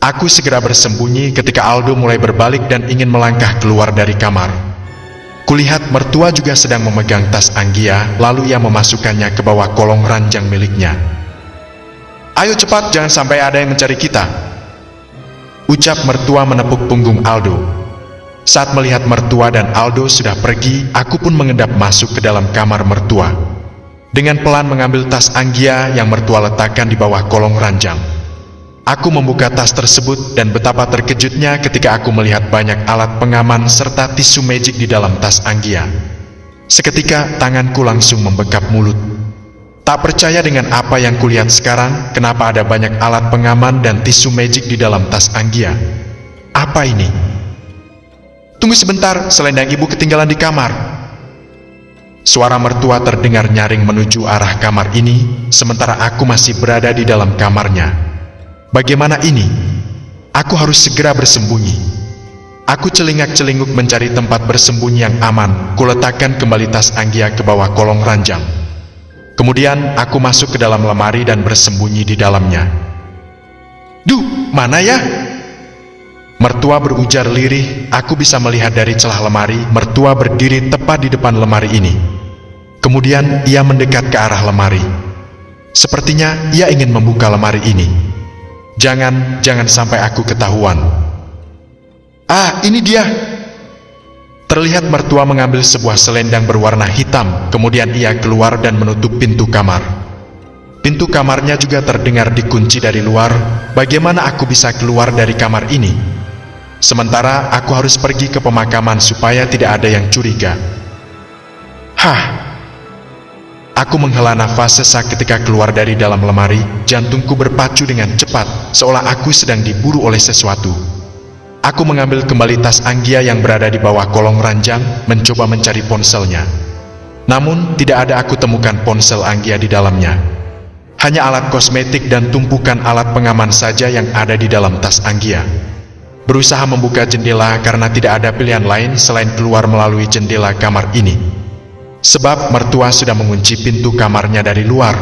Aku segera bersembunyi ketika Aldo mulai berbalik dan ingin melangkah keluar dari kamar. Kulihat mertua juga sedang memegang tas Anggia, lalu ia memasukkannya ke bawah kolong ranjang miliknya. "Ayo cepat, jangan sampai ada yang mencari kita," ucap mertua menepuk punggung Aldo. Saat melihat mertua dan Aldo sudah pergi, aku pun mengendap masuk ke dalam kamar mertua. Dengan pelan mengambil tas Anggia yang mertua letakkan di bawah kolong ranjang. Aku membuka tas tersebut dan betapa terkejutnya ketika aku melihat banyak alat pengaman serta tisu magic di dalam tas Anggia. Seketika tanganku langsung membekap mulut. Tak percaya dengan apa yang kulihat sekarang, kenapa ada banyak alat pengaman dan tisu magic di dalam tas Anggia. Apa ini? "Tunggu sebentar, selendang ibu ketinggalan di kamar." Suara mertua terdengar nyaring menuju arah kamar ini, sementara aku masih berada di dalam kamarnya. Bagaimana ini? Aku harus segera bersembunyi. Aku celingak-celinguk mencari tempat bersembunyi yang aman. Kuletakkan kembali tas Anggia ke bawah kolong ranjang. Kemudian aku masuk ke dalam lemari dan bersembunyi di dalamnya. "Duh, mana ya?" mertua berujar lirih. Aku bisa melihat dari celah lemari, mertua berdiri tepat di depan lemari ini. Kemudian ia mendekat ke arah lemari. Sepertinya ia ingin membuka lemari ini. Jangan sampai aku ketahuan. "Ah, ini dia!" Terlihat mertua mengambil sebuah selendang berwarna hitam, kemudian ia keluar dan menutup pintu kamar. Pintu kamarnya juga terdengar dikunci dari luar. Bagaimana aku bisa keluar dari kamar ini? Sementara aku harus pergi ke pemakaman supaya tidak ada yang curiga. Aku menghela nafas sesak ketika keluar dari dalam lemari. Jantungku berpacu dengan cepat, seolah aku sedang diburu oleh sesuatu. Aku mengambil kembali tas Anggia yang berada di bawah kolong ranjang, mencoba mencari ponselnya. Namun, tidak ada aku temukan ponsel Anggia di dalamnya. Hanya alat kosmetik dan tumpukan alat pengaman saja yang ada di dalam tas Anggia. Berusaha membuka jendela karena tidak ada pilihan lain selain keluar melalui jendela kamar ini. Sebab mertua sudah mengunci pintu kamarnya dari luar.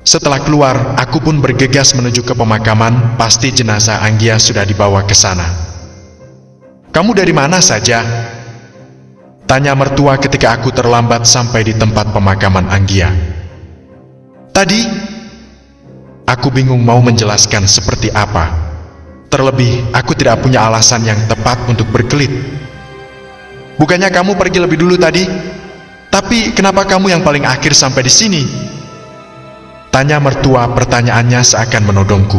Setelah keluar, aku pun bergegas menuju ke pemakaman. Pasti jenazah Anggia sudah dibawa ke sana. "Kamu dari mana saja?" tanya mertua ketika aku terlambat sampai di tempat pemakaman Anggia. "Tadi..." Aku bingung mau menjelaskan seperti apa. Terlebih, aku tidak punya alasan yang tepat untuk berkelit. "Bukannya kamu pergi lebih dulu tadi? Tapi kenapa kamu yang paling akhir sampai di sini?" tanya mertua, pertanyaannya seakan menodongku.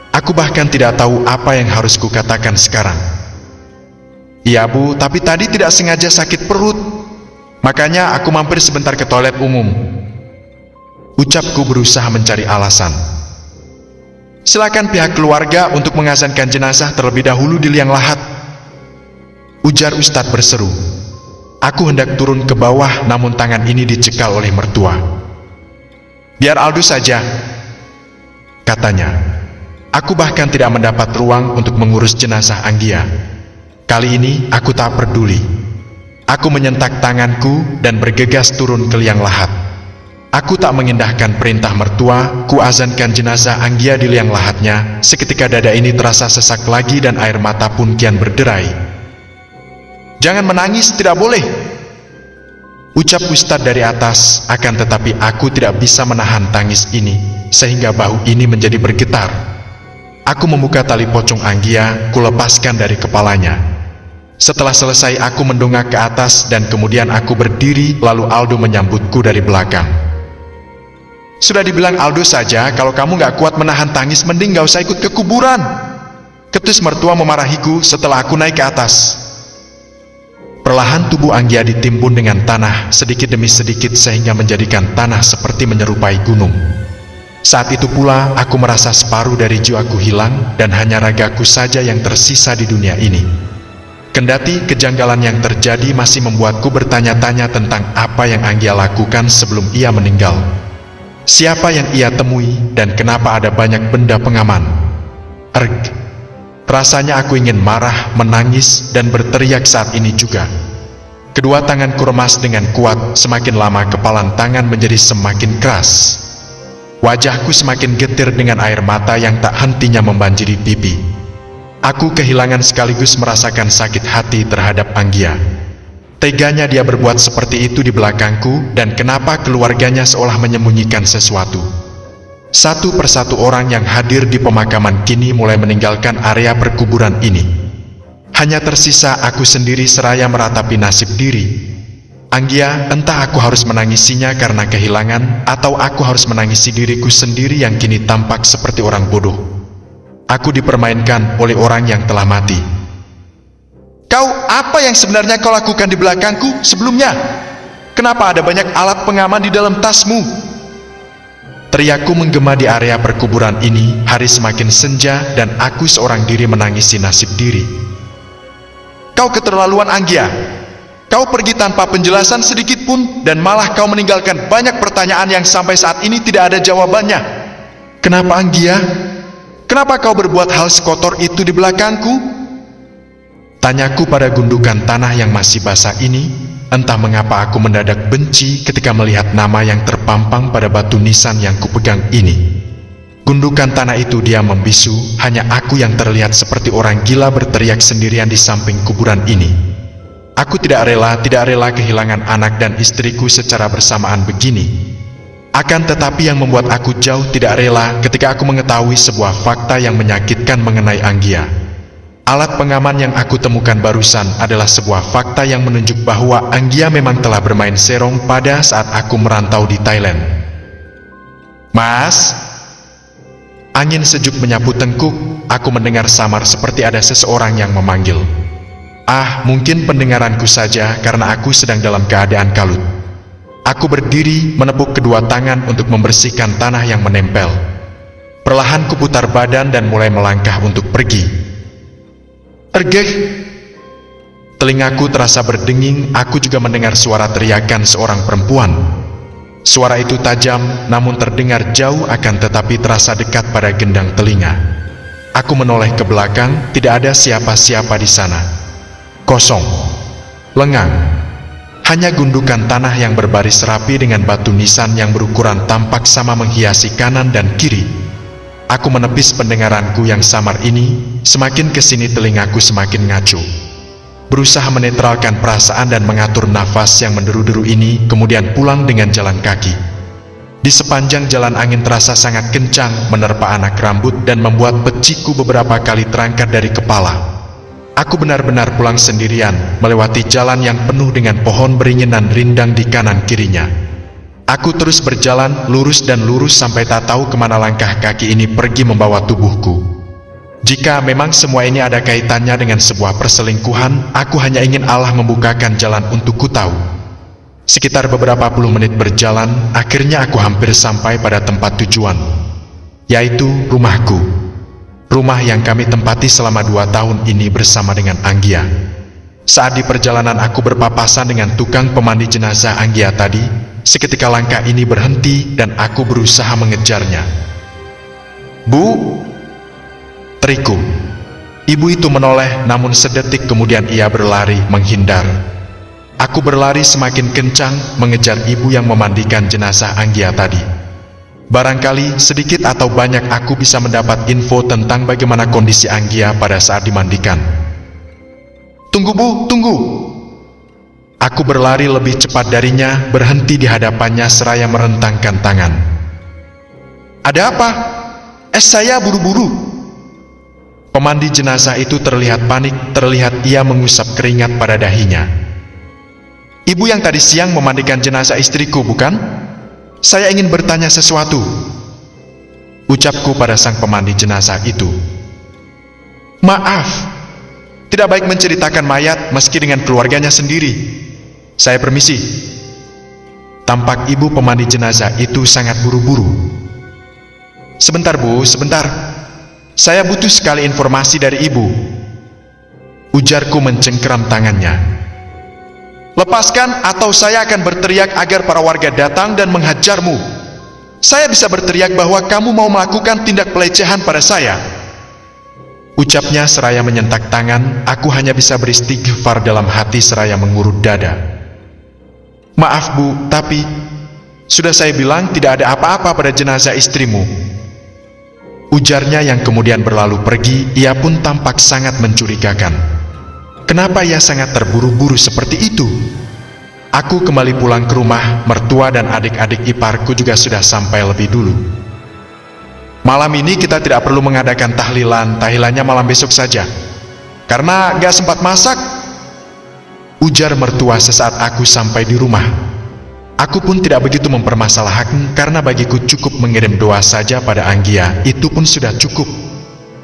Aku bahkan tidak tahu apa yang harus kukatakan sekarang. "Iya Bu, tapi tadi tidak sengaja sakit perut. Makanya aku mampir sebentar ke toilet umum," ucapku berusaha mencari alasan. "Silakan pihak keluarga untuk mengazankan jenazah terlebih dahulu di liang lahat," ujar Ustadz berseru. Aku hendak turun ke bawah, namun tangan ini dicekal oleh mertua. "Biar Aldo saja," katanya. Aku bahkan tidak mendapat ruang untuk mengurus jenazah Anggia. Kali ini aku tak peduli. Aku menyentak tanganku dan bergegas turun ke liang lahat. Aku tak mengindahkan perintah mertua. Kuazankan jenazah Anggia di liang lahatnya. Seketika dada ini terasa sesak lagi dan air mata pun kian berderai. "Jangan menangis, tidak boleh," ucap Ustadz dari atas. Akan tetapi aku tidak bisa menahan tangis ini, sehingga bahu ini menjadi bergetar. Aku membuka tali pocong Anggia, kulepaskan dari kepalanya. Setelah selesai, aku mendongak ke atas dan kemudian aku berdiri, lalu Aldo menyambutku dari belakang. "Sudah dibilang Aldo saja, kalau kamu gak kuat menahan tangis, mending gak usah ikut ke kuburan," ketus mertua memarahiku setelah aku naik ke atas. Perlahan tubuh Anggia ditimbun dengan tanah sedikit demi sedikit sehingga menjadikan tanah seperti menyerupai gunung. Saat itu pula aku merasa separuh dari jiwaku hilang dan hanya ragaku saja yang tersisa di dunia ini. Kendati kejanggalan yang terjadi masih membuatku bertanya-tanya tentang apa yang Anggia lakukan sebelum ia meninggal. Siapa yang ia temui dan kenapa ada banyak benda pengaman? Rasanya aku ingin marah, menangis, dan berteriak saat ini juga. Kedua tanganku remas dengan kuat, semakin lama kepalan tangan menjadi semakin keras. Wajahku semakin getir dengan air mata yang tak hentinya membanjiri pipi. Aku kehilangan sekaligus merasakan sakit hati terhadap Anggia. Teganya dia berbuat seperti itu di belakangku, dan kenapa keluarganya seolah menyembunyikan sesuatu. Satu persatu orang yang hadir di pemakaman kini mulai meninggalkan area perkuburan ini. Hanya tersisa aku sendiri seraya meratapi nasib diri. Anggia, entah aku harus menangisinya karena kehilangan, atau aku harus menangisi diriku sendiri yang kini tampak seperti orang bodoh. Aku dipermainkan oleh orang yang telah mati. Kau, apa yang sebenarnya kau lakukan di belakangku sebelumnya? Kenapa ada banyak alat pengaman di dalam tasmu? Teriakku menggema di area perkuburan ini. Hari semakin senja dan aku seorang diri menangisi nasib diri. Kau keterlaluan, Anggia. Kau pergi tanpa penjelasan sedikit pun, dan malah kau meninggalkan banyak pertanyaan yang sampai saat ini tidak ada jawabannya. Kenapa, Anggia? Kenapa kau berbuat hal sekotor itu di belakangku? Tanyaku pada gundukan tanah yang masih basah ini. Entah mengapa aku mendadak benci ketika melihat nama yang terpampang pada batu nisan yang kupegang ini. Gundukan tanah itu diam membisu, hanya aku yang terlihat seperti orang gila berteriak sendirian di samping kuburan ini. Aku tidak rela kehilangan anak dan istriku secara bersamaan begini. Akan tetapi yang membuat aku jauh tidak rela ketika aku mengetahui sebuah fakta yang menyakitkan mengenai Anggia. Alat pengaman yang aku temukan barusan adalah sebuah fakta yang menunjuk bahwa Anggia memang telah bermain serong pada saat aku merantau di Thailand. Mas? Angin sejuk menyapu tengkuk. Aku mendengar samar seperti ada seseorang yang memanggil. Ah, mungkin pendengaranku saja karena aku sedang dalam keadaan kalut. Aku berdiri menepuk kedua tangan untuk membersihkan tanah yang menempel. Perlahan kuputar badan dan mulai melangkah untuk pergi. Ergeh! Telingaku terasa berdenging. Aku juga mendengar suara teriakan seorang perempuan. Suara itu tajam, namun terdengar jauh akan tetapi terasa dekat pada gendang telinga. Aku menoleh ke belakang, tidak ada siapa-siapa di sana. Kosong. Lengang. Hanya gundukan tanah yang berbaris rapi dengan batu nisan yang berukuran tampak sama menghiasi kanan dan kiri. Aku menepis pendengaranku yang samar ini. Semakin kesini telingaku semakin ngaco. Berusaha menetralkan perasaan dan mengatur nafas yang menderu-deru ini, kemudian pulang dengan jalan kaki. Di sepanjang jalan angin terasa sangat kencang menerpa anak rambut dan membuat peciku beberapa kali terangkat dari kepala. Aku benar-benar pulang sendirian, melewati jalan yang penuh dengan pohon beringin dan rindang di kanan kirinya. Aku terus berjalan, lurus dan lurus sampai tak tahu kemana langkah kaki ini pergi membawa tubuhku. Jika memang semua ini ada kaitannya dengan sebuah perselingkuhan, aku hanya ingin Allah membukakan jalan untuk ku tahu. Sekitar beberapa puluh menit berjalan, akhirnya aku hampir sampai pada tempat tujuan, yaitu rumahku. Rumah yang kami tempati selama 2 tahun ini bersama dengan Anggia. Saat di perjalanan aku berpapasan dengan tukang pemandi jenazah Anggia tadi, seketika langkah ini berhenti dan aku berusaha mengejarnya. Bu! Teriku. Ibu itu menoleh, namun sedetik kemudian ia berlari menghindar. Aku berlari semakin kencang mengejar ibu yang memandikan jenazah Anggia tadi. Barangkali sedikit atau banyak aku bisa mendapat info tentang bagaimana kondisi Anggia pada saat dimandikan. Tunggu Bu, tunggu! Aku berlari lebih cepat darinya, berhenti di hadapannya seraya merentangkan tangan. Ada apa? Saya buru-buru. Pemandi jenazah itu terlihat panik, terlihat ia mengusap keringat pada dahinya. Ibu yang tadi siang memandikan jenazah istriku, bukan? Saya ingin bertanya sesuatu, ucapku pada sang pemandi jenazah itu. Maaf, tidak baik menceritakan mayat meski dengan keluarganya sendiri. Saya permisi. Tampak ibu pemandi jenazah itu sangat buru-buru. Sebentar Bu, sebentar. Saya butuh sekali informasi dari ibu, ujarku mencengkeram tangannya. Lepaskan atau saya akan berteriak agar para warga datang dan menghajarmu. Saya bisa berteriak bahwa kamu mau melakukan tindak pelecehan pada saya. Ucapnya seraya menyentak tangan. Aku hanya bisa beristighfar dalam hati seraya mengurut dada. Maaf Bu, tapi Sudah saya bilang tidak ada apa-apa pada jenazah istrimu. Ujarnya yang kemudian berlalu pergi. Ia pun tampak sangat mencurigakan. Kenapa ia sangat terburu-buru seperti itu? Aku kembali pulang ke rumah. Mertua dan adik-adik iparku juga sudah sampai lebih dulu. Malam ini kita tidak perlu mengadakan tahlilan. Tahlilannya malam besok saja, karena gak sempat masak, ujar mertua sesaat aku sampai di rumah. Aku pun tidak begitu mempermasalahkan, karena bagiku cukup mengirim doa saja pada Anggia, itu pun sudah cukup.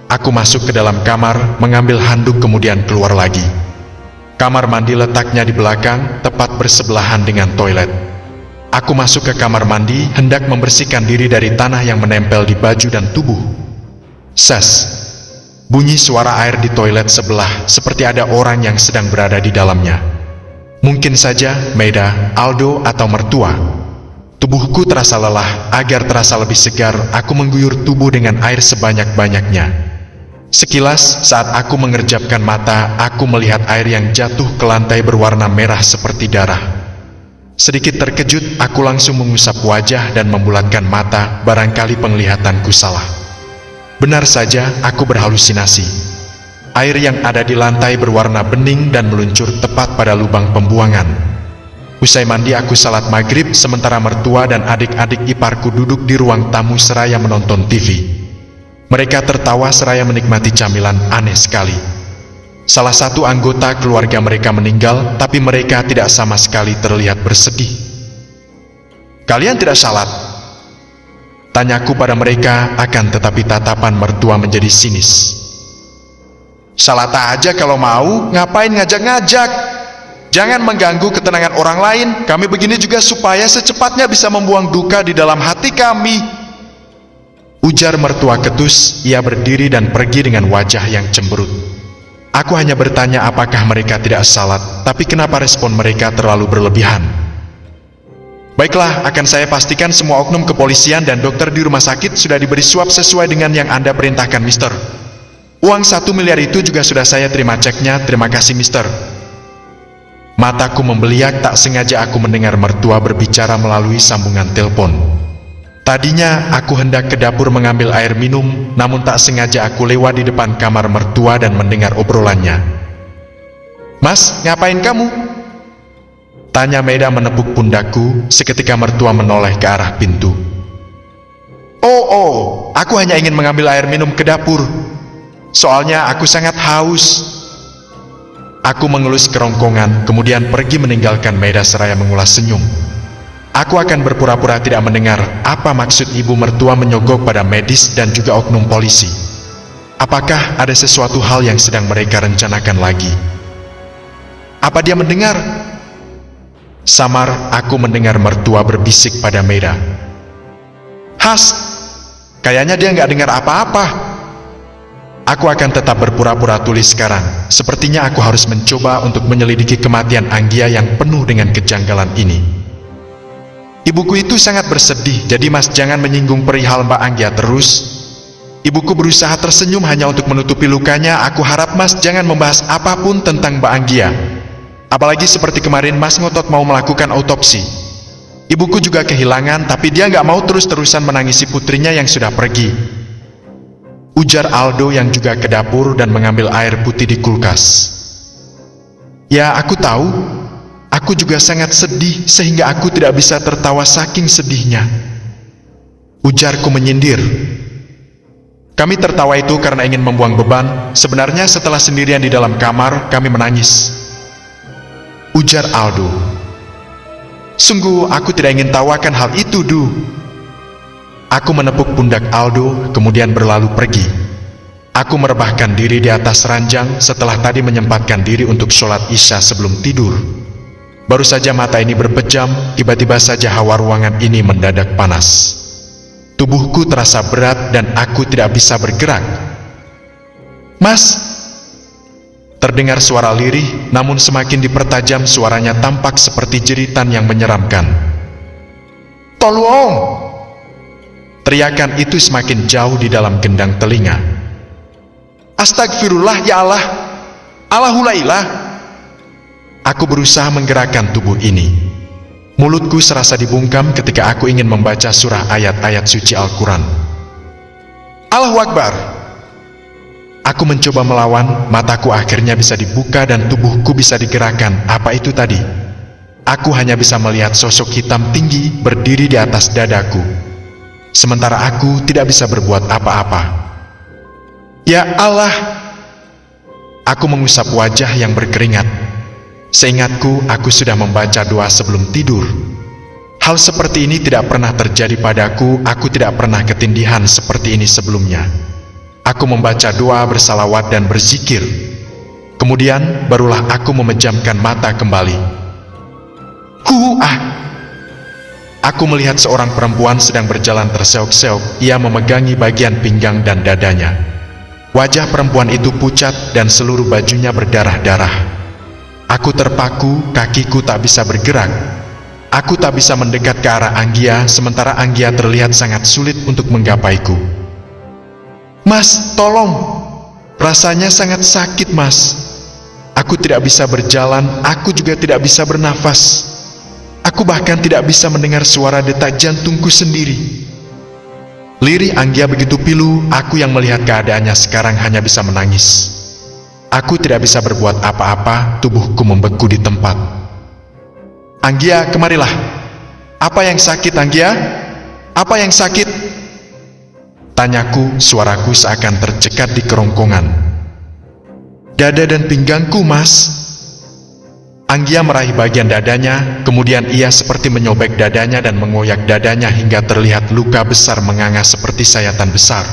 Aku masuk ke dalam kamar, mengambil handuk kemudian keluar lagi. Kamar mandi letaknya di belakang, tepat bersebelahan dengan toilet. Aku masuk ke kamar mandi, hendak membersihkan diri dari tanah yang menempel di baju dan tubuh. Ses! Bunyi suara air di toilet sebelah, seperti ada orang yang sedang berada di dalamnya. Mungkin saja Maida, Aldo, atau mertua. Tubuhku terasa lelah. Agar terasa lebih segar, aku mengguyur tubuh dengan air sebanyak-banyaknya. Sekilas, saat aku mengerjapkan mata, aku melihat air yang jatuh ke lantai berwarna merah seperti darah. Sedikit terkejut, aku langsung mengusap wajah dan membulatkan mata, barangkali penglihatanku salah. Benar saja, aku berhalusinasi. Air yang ada di lantai berwarna bening dan meluncur tepat pada lubang pembuangan. Usai mandi aku salat maghrib, sementara mertua dan adik-adik iparku duduk di ruang tamu seraya menonton TV. Mereka tertawa seraya menikmati camilan aneh sekali. Salah satu anggota keluarga mereka meninggal, tapi mereka tidak sama sekali terlihat bersedih. "Kalian tidak salat?" tanyaku pada mereka, akan tetapi tatapan mertua menjadi sinis. "Salat aja kalau mau, ngapain ngajak-ngajak? Jangan mengganggu ketenangan orang lain. Kami begini juga supaya secepatnya bisa membuang duka di dalam hati kami," ujar mertua ketus. Ia berdiri dan pergi dengan wajah yang cemberut. Aku hanya bertanya apakah mereka tidak salat, tapi kenapa respon mereka terlalu berlebihan. "Baiklah, akan saya pastikan semua oknum kepolisian dan dokter di rumah sakit sudah diberi suap sesuai dengan yang Anda perintahkan, Mister. Uang 1 miliar itu juga sudah saya terima ceknya, terima kasih, Mister." Mataku membeliak, tak sengaja aku mendengar mertua berbicara melalui sambungan telepon. Tadinya aku hendak ke dapur mengambil air minum, namun tak sengaja aku lewat di depan kamar mertua dan mendengar obrolannya. "Mas, ngapain kamu?" tanya Maida menepuk pundakku. Seketika mertua menoleh ke arah pintu. Oh, aku hanya ingin mengambil air minum ke dapur. Soalnya aku sangat haus." Aku mengelus kerongkongan, kemudian pergi meninggalkan Maida seraya mengulas senyum. Aku akan berpura-pura tidak mendengar apa maksud ibu mertua menyogok pada medis dan juga oknum polisi. Apakah ada sesuatu hal yang sedang mereka rencanakan lagi? Apa dia mendengar? Samar, aku mendengar mertua berbisik pada Maida. "Has, kayaknya dia nggak dengar apa-apa." Aku akan tetap berpura-pura tulis sekarang. Sepertinya aku harus mencoba untuk menyelidiki kematian Anggia yang penuh dengan kejanggalan ini. "Ibuku itu sangat bersedih, jadi Mas jangan menyinggung perihal Mbak Anggia terus." Ibuku berusaha tersenyum hanya untuk menutupi lukanya. "Aku harap Mas jangan membahas apapun tentang Mbak Anggia. Apalagi seperti kemarin Mas ngotot mau melakukan autopsi. Ibuku juga kehilangan, tapi dia nggak mau terus-terusan menangisi putrinya yang sudah pergi," ujar Aldo yang juga ke dapur dan mengambil air putih di kulkas. "Ya, aku tahu. Aku juga sangat sedih sehingga aku tidak bisa tertawa saking sedihnya," ujarku menyindir. "Kami tertawa itu karena ingin membuang beban. Sebenarnya setelah sendirian di dalam kamar, kami menangis," ujar Aldo. "Sungguh aku tidak ingin tawakan hal itu, Du." Aku menepuk pundak Aldo, kemudian berlalu pergi. Aku merebahkan diri di atas ranjang setelah tadi menyempatkan diri untuk sholat Isya sebelum tidur. Baru saja mata ini berpejam, tiba-tiba saja hawa ruangan ini mendadak panas. Tubuhku terasa berat dan aku tidak bisa bergerak. "Mas!" terdengar suara lirih, namun semakin dipertajam suaranya tampak seperti jeritan yang menyeramkan. "Tolong!" teriakan itu semakin jauh di dalam gendang telinga. "Astagfirullah, ya Allah! Allahulailah!" Aku berusaha menggerakkan tubuh ini. Mulutku serasa dibungkam ketika aku ingin membaca surah ayat-ayat suci Al-Quran. Allahu Akbar! Aku mencoba melawan, mataku akhirnya bisa dibuka dan tubuhku bisa digerakkan. Apa itu tadi? Aku hanya bisa melihat sosok hitam tinggi berdiri di atas dadaku. Sementara aku tidak bisa berbuat apa-apa. Ya Allah! Aku mengusap wajah yang berkeringat. Seingatku, aku sudah membaca doa sebelum tidur. Hal seperti ini tidak pernah terjadi padaku, aku tidak pernah ketindihan seperti ini sebelumnya. Aku membaca doa, bersalawat dan berzikir. Kemudian, barulah aku memejamkan mata kembali. Aku melihat seorang perempuan sedang berjalan terseok-seok, ia memegangi bagian pinggang dan dadanya. Wajah perempuan itu pucat dan seluruh bajunya berdarah-darah. Aku terpaku, kakiku tak bisa bergerak. Aku tak bisa mendekat ke arah Anggia, sementara Anggia terlihat sangat sulit untuk menggapaiku. Mas, tolong! Rasanya sangat sakit, Mas. Aku tidak bisa berjalan, aku juga tidak bisa bernafas. Aku bahkan tidak bisa mendengar suara detak jantungku sendiri. Lirih Anggia begitu pilu, aku yang melihat keadaannya sekarang hanya bisa menangis. Aku tidak bisa berbuat apa-apa, tubuhku membeku di tempat. Anggia, kemarilah. Apa yang sakit, Anggia? Apa yang sakit? Tanyaku, suaraku seakan tercekat di kerongkongan. Dada dan pinggangku, Mas. Anggia meraih bagian dadanya, kemudian ia seperti menyobek dadanya dan mengoyak dadanya hingga terlihat luka besar menganga seperti sayatan besar.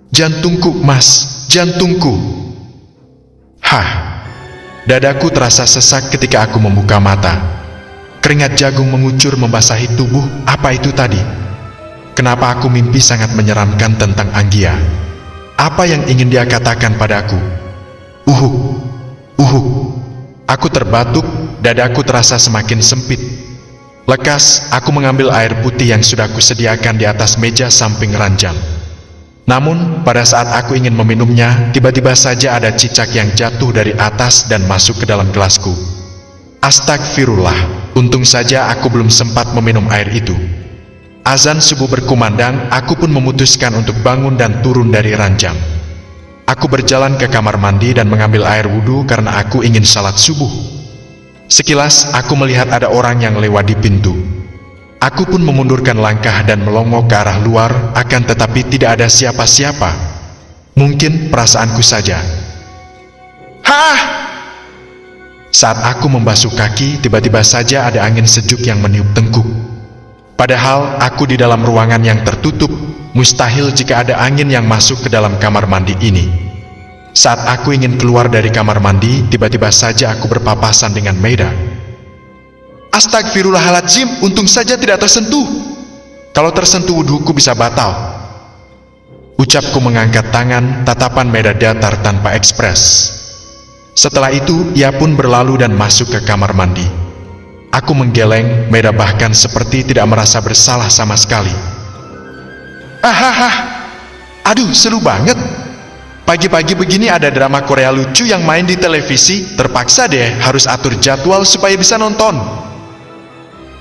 Jantungku, Mas, jantungku. Dadaku terasa sesak ketika aku membuka mata. Keringat jagung mengucur membasahi tubuh. Apa itu tadi? Kenapa aku mimpi sangat menyeramkan tentang Anggia? Apa yang ingin dia katakan padaku? Aku terbatuk, dadaku terasa semakin sempit. Lekas, aku mengambil air putih yang sudah kusediakan di atas meja samping ranjang. Namun, pada saat aku ingin meminumnya, tiba-tiba saja ada cicak yang jatuh dari atas dan masuk ke dalam gelasku. Astagfirullah, untung saja aku belum sempat meminum air itu. Azan subuh berkumandang, aku pun memutuskan untuk bangun dan turun dari ranjang. Aku berjalan ke kamar mandi dan mengambil air wudhu karena aku ingin salat subuh. Sekilas, aku melihat ada orang yang lewat di pintu. Aku pun memundurkan langkah dan melongo ke arah luar, akan tetapi tidak ada siapa-siapa. Mungkin perasaanku saja. Saat aku membasuh kaki, tiba-tiba saja ada angin sejuk yang meniup tengkuk. Padahal aku di dalam ruangan yang tertutup, mustahil jika ada angin yang masuk ke dalam kamar mandi ini. Saat aku ingin keluar dari kamar mandi, tiba-tiba saja aku berpapasan dengan Maida. Astagfirullahaladzim, untung saja tidak tersentuh. Kalau tersentuh wudhuku bisa batal. Ucapku mengangkat tangan, tatapan Maida datar tanpa ekspres. Setelah itu, ia pun berlalu dan masuk ke kamar mandi. Aku menggeleng, Maida bahkan seperti tidak merasa bersalah sama sekali. Aduh, seru banget. Pagi-pagi begini ada drama Korea lucu yang main di televisi, terpaksa deh harus atur jadwal supaya bisa nonton.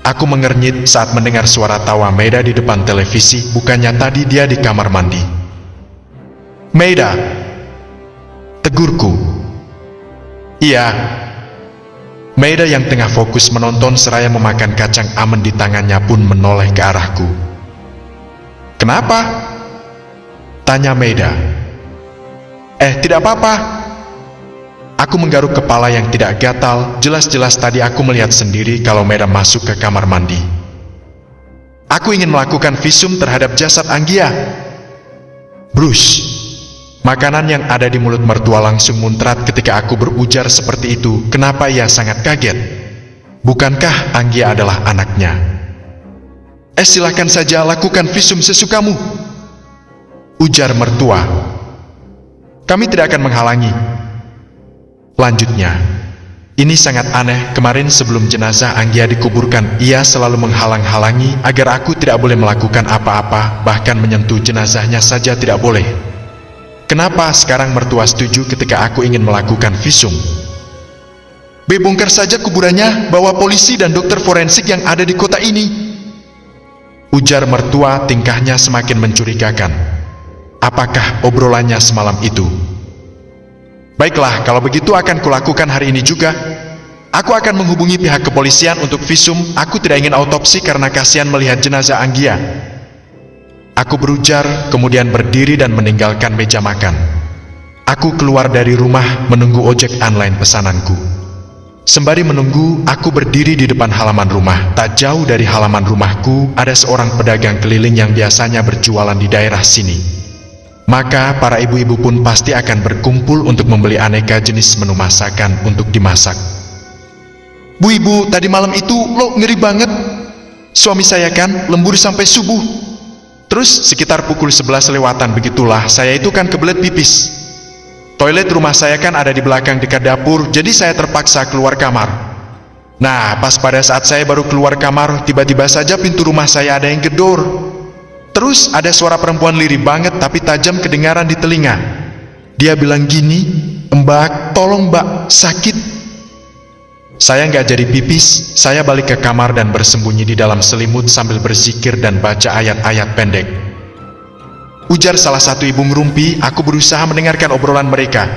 Aku mengernyit saat mendengar suara tawa Maida di depan televisi, bukannya tadi dia di kamar mandi. Maida, tegurku. Iya. Maida yang tengah fokus menonton seraya memakan kacang almond di tangannya pun menoleh ke arahku. Kenapa? Tanya Maida. Tidak apa-apa. Aku menggaruk kepala yang tidak gatal, jelas-jelas tadi aku melihat sendiri kalau Maida masuk ke kamar mandi. Aku ingin melakukan visum terhadap jasad Anggia. Brush. Makanan yang ada di mulut mertua langsung muncrat ketika aku berujar seperti itu. Kenapa ia sangat kaget? Bukankah Anggia adalah anaknya? Silakan saja lakukan visum sesukamu, ujar mertua. Kami tidak akan menghalangi. Lanjutnya, ini sangat aneh, kemarin sebelum jenazah Anggia dikuburkan, ia selalu menghalang-halangi agar aku tidak boleh melakukan apa-apa, bahkan menyentuh jenazahnya saja tidak boleh. Kenapa sekarang mertua setuju ketika aku ingin melakukan visum? B. Bongkar saja kuburannya, bawa polisi dan dokter forensik yang ada di kota ini. Ujar mertua tingkahnya semakin mencurigakan. Apakah obrolannya semalam itu? Baiklah, kalau begitu akan kulakukan hari ini juga. Aku akan menghubungi pihak kepolisian untuk visum. Aku tidak ingin autopsi karena kasihan melihat jenazah Anggia. Aku berujar, kemudian berdiri dan meninggalkan meja makan. Aku keluar dari rumah menunggu ojek online pesananku. Sembari menunggu, aku berdiri di depan halaman rumah. Tak jauh dari halaman rumahku, ada seorang pedagang keliling yang biasanya berjualan di daerah sini. Maka, para ibu-ibu pun pasti akan berkumpul untuk membeli aneka jenis menu masakan untuk dimasak. Bu ibu, tadi malam itu lo ngeri banget. Suami saya kan lembur sampai subuh. Terus sekitar pukul 11 lewatan begitulah, saya itu kan kebelet pipis. Toilet rumah saya kan ada di belakang dekat dapur, jadi saya terpaksa keluar kamar. Nah, pas pada saat saya baru keluar kamar, tiba-tiba saja pintu rumah saya ada yang gedor. Terus ada suara perempuan lirih banget tapi tajam kedengaran di telinga. Dia bilang gini, "Mbak, tolong mbak, sakit." Saya nggak jadi pipis, saya balik ke kamar dan bersembunyi di dalam selimut sambil berzikir dan baca ayat-ayat pendek. Ujar salah satu ibu ngerumpi. Aku berusaha mendengarkan obrolan mereka.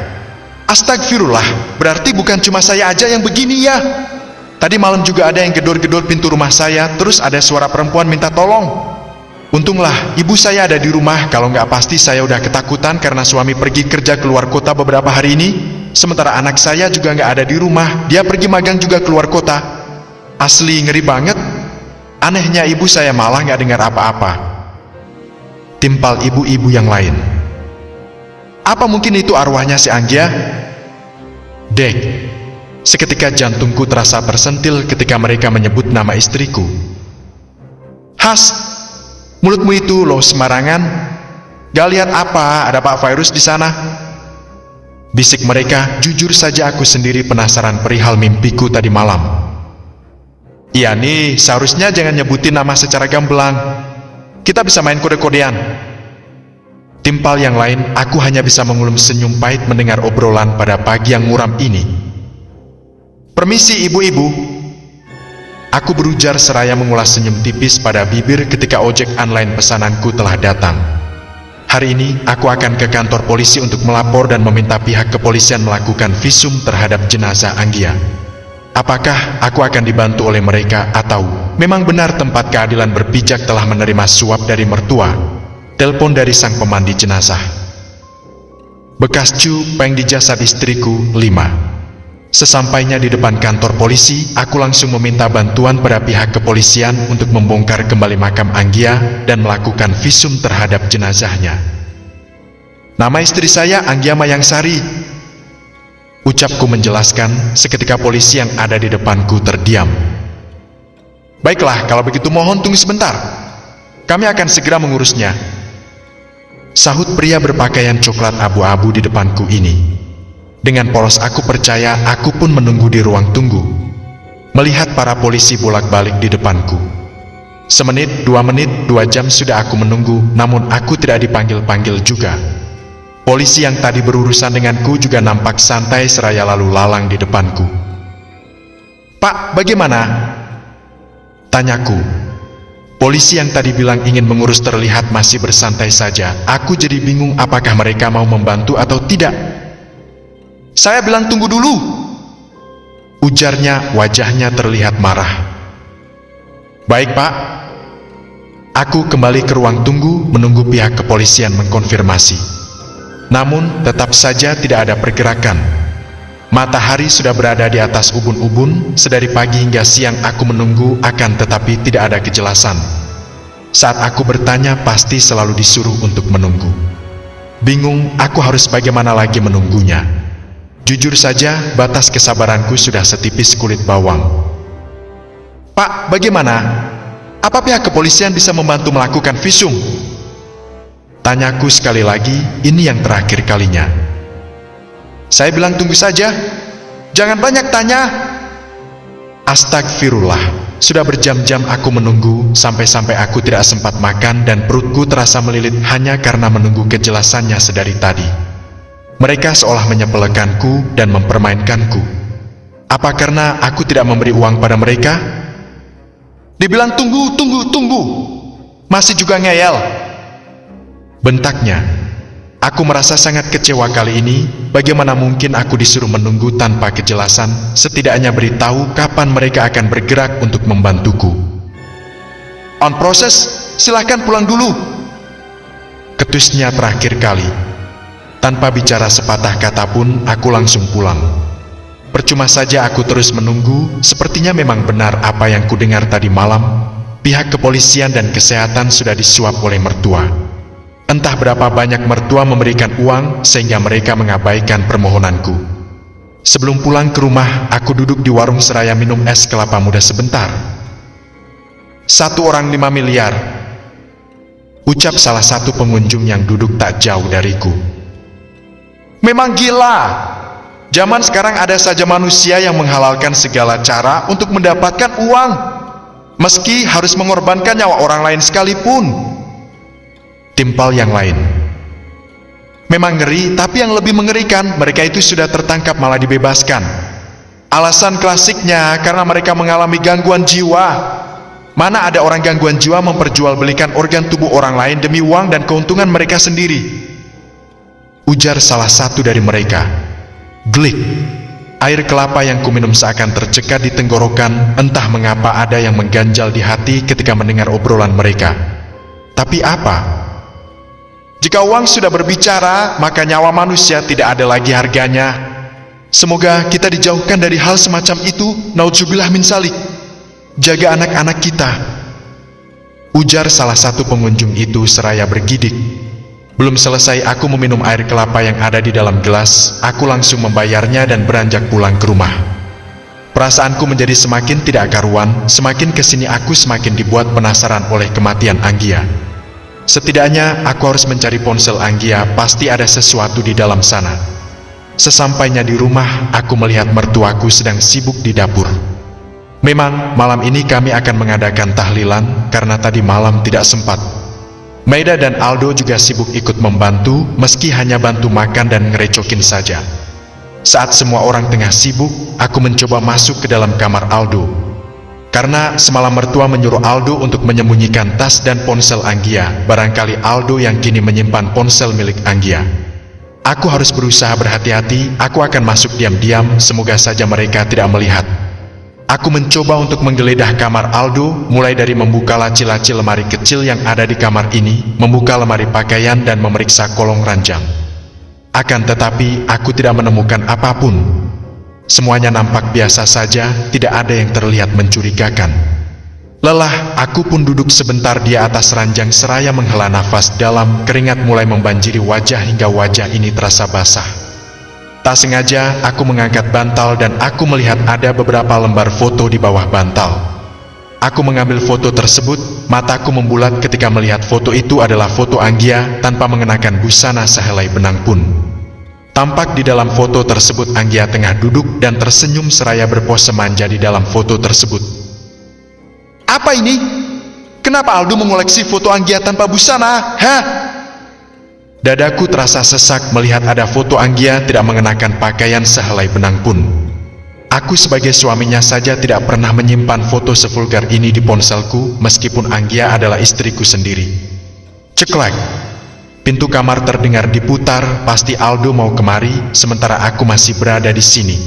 Astagfirullah, berarti bukan cuma saya aja yang begini ya. Tadi malam juga ada yang gedor-gedor pintu rumah saya, terus ada suara perempuan minta tolong. Untunglah, ibu saya ada di rumah, kalau nggak pasti saya udah ketakutan karena suami pergi kerja keluar kota beberapa hari ini. Sementara anak saya juga nggak ada di rumah, dia pergi magang juga keluar kota. Asli ngeri banget. Anehnya ibu saya malah nggak dengar apa-apa. Timpal ibu-ibu yang lain. Apa mungkin itu arwahnya si Anggia? Dek, seketika jantungku terasa tersentil ketika mereka menyebut nama istriku. Has, mulutmu itu lo sembarangan. Gak lihat apa ada Pak Virus di sana? Bisik mereka. Jujur saja aku sendiri penasaran perihal mimpiku tadi malam. Iya nih, seharusnya jangan nyebutin nama secara gamblang. Kita bisa main kode-kodean. Timpal yang lain. Aku hanya bisa mengulum senyum pahit mendengar obrolan pada pagi yang muram ini. Permisi ibu-ibu. Aku berujar seraya mengulas senyum tipis pada bibir ketika ojek online pesananku telah datang. Hari ini aku akan ke kantor polisi untuk melapor dan meminta pihak kepolisian melakukan visum terhadap jenazah Anggia. Apakah aku akan dibantu oleh mereka atau memang benar tempat keadilan berpijak telah menerima suap dari mertua? Telepon dari sang pemandi jenazah. Bekas cupeng di jasad istriku 5. Sesampainya di depan kantor polisi, aku langsung meminta bantuan pada pihak kepolisian untuk membongkar kembali makam Anggia dan melakukan visum terhadap jenazahnya. Nama istri saya Anggia Mayangsari. Ucapku menjelaskan, seketika polisi yang ada di depanku terdiam. Baiklah, kalau begitu mohon tunggu sebentar. Kami akan segera mengurusnya. Sahut pria berpakaian coklat abu-abu di depanku ini. Dengan polos aku percaya, aku pun menunggu di ruang tunggu. Melihat para polisi bolak-balik di depanku. Semenit, 2 menit, 2 jam sudah aku menunggu, namun aku tidak dipanggil-panggil juga. Polisi yang tadi berurusan denganku juga nampak santai seraya lalu lalang di depanku. Pak, bagaimana? Tanyaku. Polisi yang tadi bilang ingin mengurus terlihat masih bersantai saja. Aku jadi bingung apakah mereka mau membantu atau tidak. Saya bilang tunggu dulu. Ujarnya, wajahnya terlihat marah. Baik pak. Aku kembali ke ruang tunggu menunggu pihak kepolisian mengkonfirmasi. Namun, tetap saja tidak ada pergerakan. Matahari sudah berada di atas ubun-ubun, sedari pagi hingga siang aku menunggu akan tetapi tidak ada kejelasan. Saat aku bertanya, pasti selalu disuruh untuk menunggu. Bingung, aku harus bagaimana lagi menunggunya. Jujur saja, batas kesabaranku sudah setipis kulit bawang. Pak, bagaimana? Apa pihak kepolisian bisa membantu melakukan visum? Tanyaku sekali lagi, ini yang terakhir kalinya. Saya bilang tunggu saja. Jangan banyak tanya. Astagfirullah. Sudah berjam-jam aku menunggu, sampai-sampai aku tidak sempat makan dan perutku terasa melilit hanya karena menunggu kejelasannya sedari tadi. Mereka seolah menyepelekanku dan mempermainkanku. Apa karena aku tidak memberi uang pada mereka? Dibilang tunggu, tunggu. Masih juga ngeyel. Bentaknya. Aku merasa sangat kecewa kali ini. Bagaimana mungkin aku disuruh menunggu tanpa kejelasan, setidaknya beritahu kapan mereka akan bergerak untuk membantuku. On proses, silahkan pulang dulu. Ketusnya terakhir kali. Tanpa bicara sepatah kata pun, aku langsung pulang. Percuma saja aku terus menunggu, sepertinya memang benar apa yang kudengar tadi malam. Pihak kepolisian dan kesehatan sudah disuap oleh mertua. Entah berapa banyak mertua memberikan uang sehingga mereka mengabaikan permohonanku. Sebelum pulang ke rumah, aku duduk di warung seraya minum es kelapa muda sebentar. 1 orang 5 miliar. Ucap salah satu pengunjung yang duduk tak jauh dariku. Memang gila. Zaman sekarang ada saja manusia yang menghalalkan segala cara untuk mendapatkan uang, meski harus mengorbankan nyawa orang lain sekalipun. Timpal yang lain. Memang ngeri, tapi yang lebih mengerikan, mereka itu sudah tertangkap malah dibebaskan. Alasan klasiknya karena mereka mengalami gangguan jiwa. Mana ada orang gangguan jiwa memperjualbelikan organ tubuh orang lain demi uang dan keuntungan mereka sendiri? Ujar salah satu dari mereka. Glik. Air kelapa yang kuminum seakan tercekat di tenggorokan. Entah mengapa ada yang mengganjal di hati ketika mendengar obrolan mereka. Tapi apa? Jika uang sudah berbicara, maka nyawa manusia tidak ada lagi harganya. Semoga kita dijauhkan dari hal semacam itu. Naudzubillah min salik. Jaga anak-anak kita. Ujar salah satu pengunjung itu seraya bergidik. Belum selesai aku meminum air kelapa yang ada di dalam gelas, aku langsung membayarnya dan beranjak pulang ke rumah. Perasaanku menjadi semakin tidak karuan. Semakin kesini aku semakin dibuat penasaran oleh kematian Anggia. Setidaknya aku harus mencari ponsel Anggia, pasti ada sesuatu di dalam sana. Sesampainya di rumah, aku melihat mertuaku sedang sibuk di dapur. Memang malam ini kami akan mengadakan tahlilan karena tadi malam tidak sempat. Maida dan Aldo juga sibuk ikut membantu, meski hanya bantu makan dan ngerecokin saja. Saat semua orang tengah sibuk, aku mencoba masuk ke dalam kamar Aldo. Karena semalam mertua menyuruh Aldo untuk menyembunyikan tas dan ponsel Anggia, barangkali Aldo yang kini menyimpan ponsel milik Anggia. Aku harus berusaha berhati-hati, aku akan masuk diam-diam, semoga saja mereka tidak melihat. Aku mencoba untuk menggeledah kamar Aldo, mulai dari membuka laci-laci lemari kecil yang ada di kamar ini, membuka lemari pakaian dan memeriksa kolong ranjang. Akan tetapi, aku tidak menemukan apapun. Semuanya nampak biasa saja, tidak ada yang terlihat mencurigakan. Lelah, aku pun duduk sebentar di atas ranjang seraya menghela nafas dalam, keringat mulai membanjiri wajah hingga wajah ini terasa basah. Tak sengaja, aku mengangkat bantal dan aku melihat ada beberapa lembar foto di bawah bantal. Aku mengambil foto tersebut, mataku membulat ketika melihat foto itu adalah foto Anggia tanpa mengenakan busana sehelai benang pun. Tampak di dalam foto tersebut Anggia tengah duduk dan tersenyum seraya berpose manja di dalam foto tersebut. Apa ini? Kenapa Aldo mengoleksi foto Anggia tanpa busana? Hah? Dadaku terasa sesak melihat ada foto Anggia tidak mengenakan pakaian sehelai benang pun. Aku sebagai suaminya saja tidak pernah menyimpan foto sevulgar ini di ponselku, meskipun Anggia adalah istriku sendiri. Ceklek. Pintu kamar terdengar diputar, pasti Aldo mau kemari, sementara aku masih berada di sini.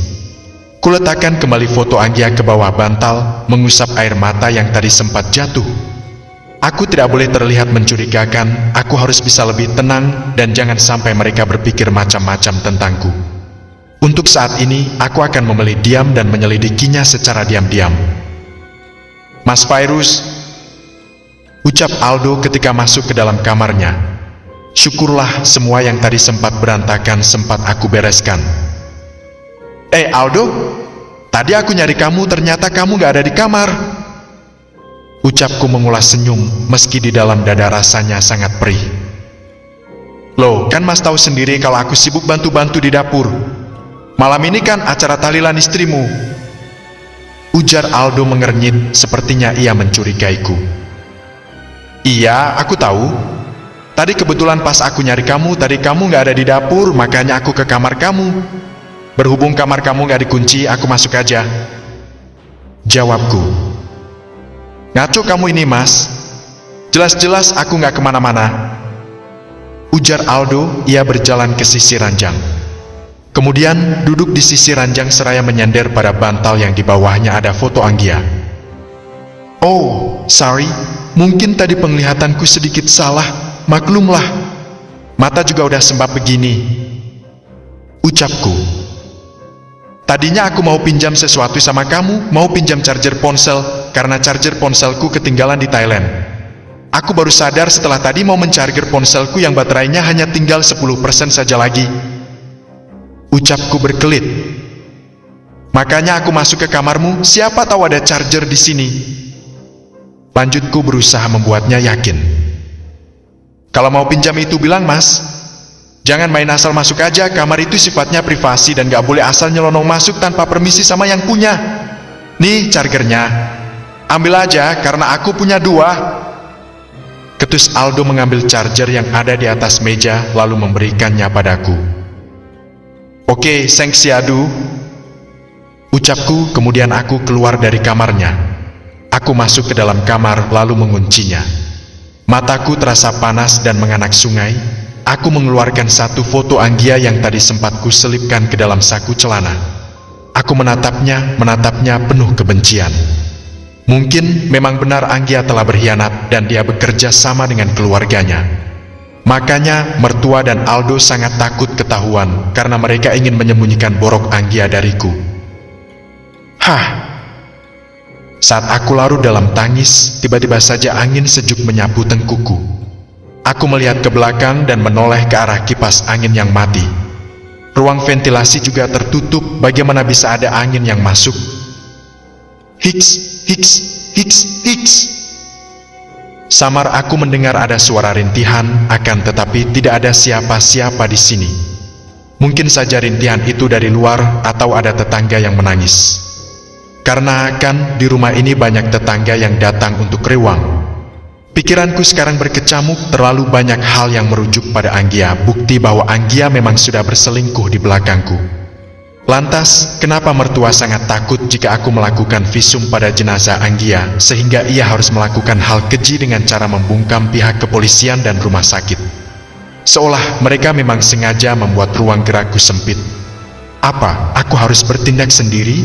Kuletakkan kembali foto Anggia ke bawah bantal, mengusap air mata yang tadi sempat jatuh. Aku tidak boleh terlihat mencurigakan, aku harus bisa lebih tenang, dan jangan sampai mereka berpikir macam-macam tentangku. Untuk saat ini, aku akan memilih diam dan menyelidikinya secara diam-diam. Mas Fairuz, ucap Aldo ketika masuk ke dalam kamarnya. Syukurlah semua yang tadi sempat berantakan sempat aku bereskan. Aldo, tadi aku nyari kamu, ternyata kamu gak ada di kamar. Ucapku mengulas senyum, meski di dalam dada rasanya sangat perih. Loh, kan mas tahu sendiri kalau aku sibuk bantu-bantu di dapur. Malam ini kan acara tahlilan istrimu. Ujar Aldo mengernyit, sepertinya ia mencurigaiku. Iya, aku tahu. Tadi kebetulan pas aku nyari kamu, tadi kamu gak ada di dapur, makanya aku ke kamar kamu. Berhubung kamar kamu gak dikunci, aku masuk aja. Jawabku. Ngaco kamu ini, Mas. Jelas-jelas aku gak kemana-mana. Ujar Aldo, ia berjalan ke sisi ranjang. Kemudian duduk di sisi ranjang seraya menyender pada bantal yang di bawahnya ada foto Anggia. Oh, sorry, mungkin tadi penglihatanku sedikit salah, maklumlah. Mata juga udah sembab begini. Ucapku. Tadinya aku mau pinjam sesuatu sama kamu, mau pinjam charger ponsel, karena charger ponselku ketinggalan di Thailand. Aku baru sadar setelah tadi mau mencharger ponselku yang baterainya hanya tinggal 10% saja lagi. Ucapku berkelit. Makanya aku masuk ke kamarmu, siapa tahu ada charger di sini. Lanjutku berusaha membuatnya yakin. Kalau mau pinjam itu bilang, Mas. Jangan main asal masuk aja, kamar itu sifatnya privasi dan gak boleh asal nyelonong masuk tanpa permisi sama yang punya. Nih chargernya. Ambil aja, karena aku punya 2. Ketus Aldo mengambil charger yang ada di atas meja, lalu memberikannya padaku. Oke, thanks ya, Du. Ucapku, kemudian aku keluar dari kamarnya. Aku masuk ke dalam kamar, lalu menguncinya. Mataku terasa panas dan menganak sungai. Aku mengeluarkan satu foto Anggia yang tadi sempat kuselipkan ke dalam saku celana. Aku menatapnya penuh kebencian. Mungkin memang benar Anggia telah berkhianat dan dia bekerja sama dengan keluarganya. Makanya mertua dan Aldo sangat takut ketahuan karena mereka ingin menyembunyikan borok Anggia dariku. Hah! Saat aku larut dalam tangis, tiba-tiba saja angin sejuk menyapu tengkuku. Aku melihat ke belakang dan menoleh ke arah kipas angin yang mati. Ruang ventilasi juga tertutup, bagaimana bisa ada angin yang masuk? Hiks, hiks, hiks, hiks. Samar aku mendengar ada suara rintihan, akan tetapi tidak ada siapa-siapa di sini. Mungkin saja rintihan itu dari luar atau ada tetangga yang menangis. Karena kan di rumah ini banyak tetangga yang datang untuk rewang. Pikiranku sekarang berkecamuk, terlalu banyak hal yang merujuk pada Anggia, bukti bahwa Anggia memang sudah berselingkuh di belakangku. Lantas, kenapa mertua sangat takut jika aku melakukan visum pada jenazah Anggia, sehingga ia harus melakukan hal keji dengan cara membungkam pihak kepolisian dan rumah sakit? Seolah mereka memang sengaja membuat ruang gerakku sempit. Apa, aku harus bertindak sendiri?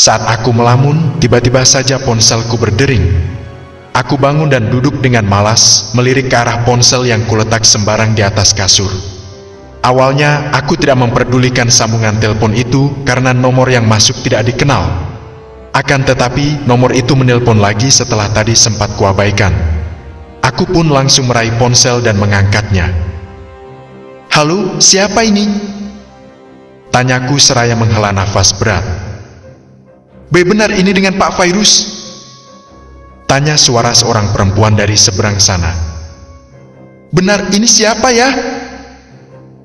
Saat aku melamun, tiba-tiba saja ponselku berdering. Aku bangun dan duduk dengan malas, melirik ke arah ponsel yang kuletak sembarang di atas kasur. Awalnya, aku tidak memperdulikan sambungan telepon itu karena nomor yang masuk tidak dikenal. Akan tetapi, nomor itu menelpon lagi setelah tadi sempat kuabaikan. Aku pun langsung meraih ponsel dan mengangkatnya. Halo, siapa ini? Tanyaku seraya menghela nafas berat. Benar ini dengan Pak Fairuz? Tanya suara seorang perempuan dari seberang sana. Benar, ini siapa ya?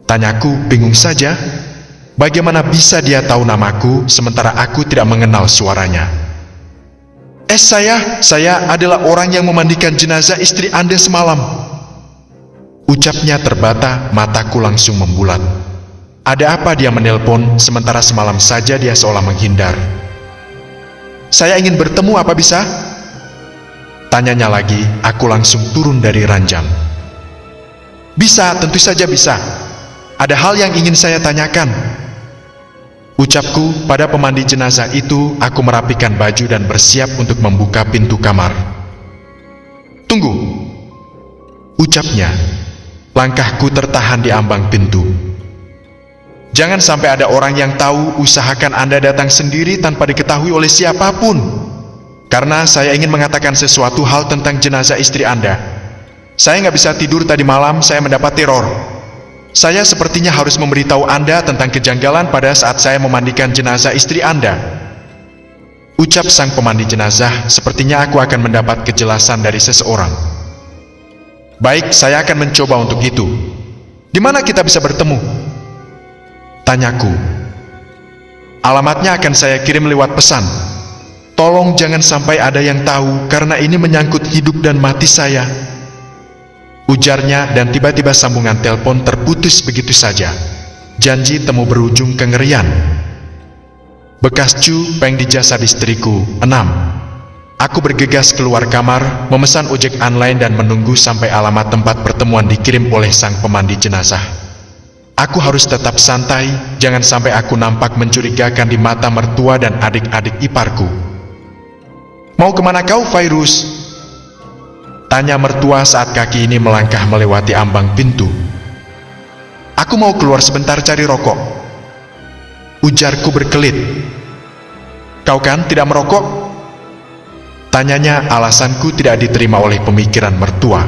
Tanyaku bingung saja. Bagaimana bisa dia tahu namaku sementara aku tidak mengenal suaranya? Saya adalah orang yang memandikan jenazah istri Anda semalam. Ucapnya terbata, mataku langsung membulat. Ada apa dia menelpon sementara semalam saja dia seolah menghindar? Saya ingin bertemu, apa bisa? Tanyanya lagi, aku langsung turun dari ranjang. Bisa, tentu saja bisa. Ada hal yang ingin saya tanyakan. Ucapku, pada pemandi jenazah itu, aku merapikan baju dan bersiap untuk membuka pintu kamar. Tunggu. Ucapnya. Langkahku tertahan di ambang pintu. Jangan sampai ada orang yang tahu, usahakan Anda datang sendiri tanpa diketahui oleh siapapun. Karena saya ingin mengatakan sesuatu hal tentang jenazah istri Anda. Saya nggak bisa tidur tadi malam, saya mendapat teror. Saya sepertinya harus memberitahu Anda tentang kejanggalan pada saat saya memandikan jenazah istri Anda. Ucap sang pemandi jenazah, sepertinya aku akan mendapat kejelasan dari seseorang. Baik, saya akan mencoba untuk itu. Di mana kita bisa bertemu? Tanyaku. Alamatnya akan saya kirim lewat pesan. Tolong jangan sampai ada yang tahu, karena ini menyangkut hidup dan mati saya. Ujarnya, dan tiba-tiba sambungan telepon terputus begitu saja. Janji temu berujung kengerian. Bekas cu-peng di jasad istriku. 6. Aku bergegas keluar kamar, memesan ojek online dan menunggu sampai alamat tempat pertemuan dikirim oleh sang pemandi jenazah. Aku harus tetap santai, jangan sampai aku nampak mencurigakan di mata mertua dan adik-adik iparku. "Mau kemana kau, Fairuz?" tanya mertua saat kaki ini melangkah melewati ambang pintu. "Aku mau keluar sebentar cari rokok," ujarku berkelit. "Kau kan tidak merokok?" tanyanya. Alasanku tidak diterima oleh pemikiran mertua.